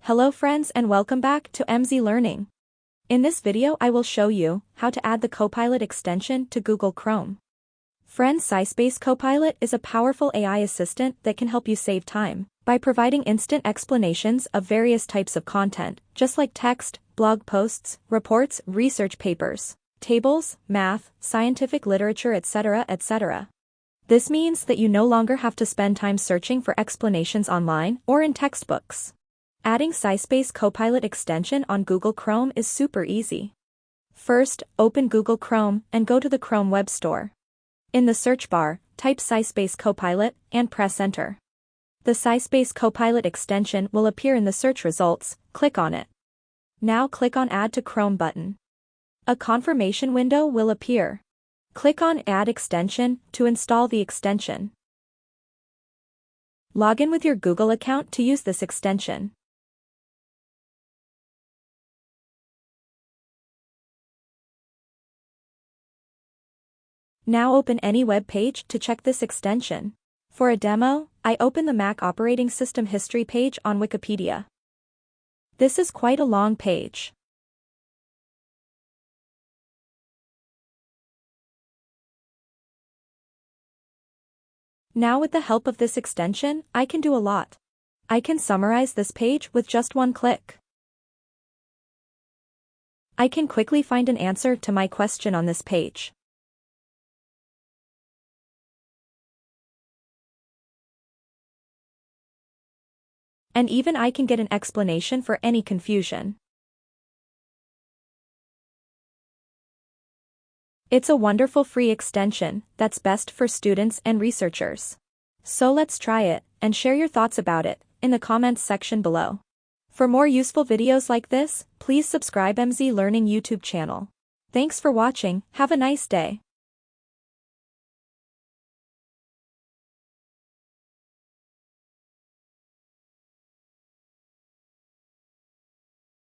Hello friends and welcome back to MZ Learning. In this video I will show you how to add the Copilot extension to Google Chrome. Friends, SciSpace Copilot is a powerful AI assistant that can help you save time by providing instant explanations of various types of content, just like text, blog posts, reports, research papers, tables, math, scientific literature, etc., etc. This means that you no longer have to spend time searching for explanations online or in textbooks. Adding SciSpace Copilot extension on Google Chrome is super easy. First, open Google Chrome and go to the Chrome Web Store. In the search bar, type SciSpace Copilot and press Enter. The SciSpace Copilot extension will appear in the search results. Click on it. Now click on Add to Chrome button. A confirmation window will appear. Click on Add Extension to install the extension. Log in with your Google account to use this extension. Now open any web page to check this extension. For a demo, I open the Mac operating system history page on Wikipedia. This is quite a long page. Now with the help of this extension, I can do a lot. I can summarize this page with just one click. I can quickly find an answer to my question on this page. And even I can get an explanation for any confusion. It's a wonderful free extension that's best for students and researchers. So let's try it, and share your thoughts about it in the comments section below. For more useful videos like this, please subscribe MZ Learning YouTube channel. Thanks for watching, have a nice day.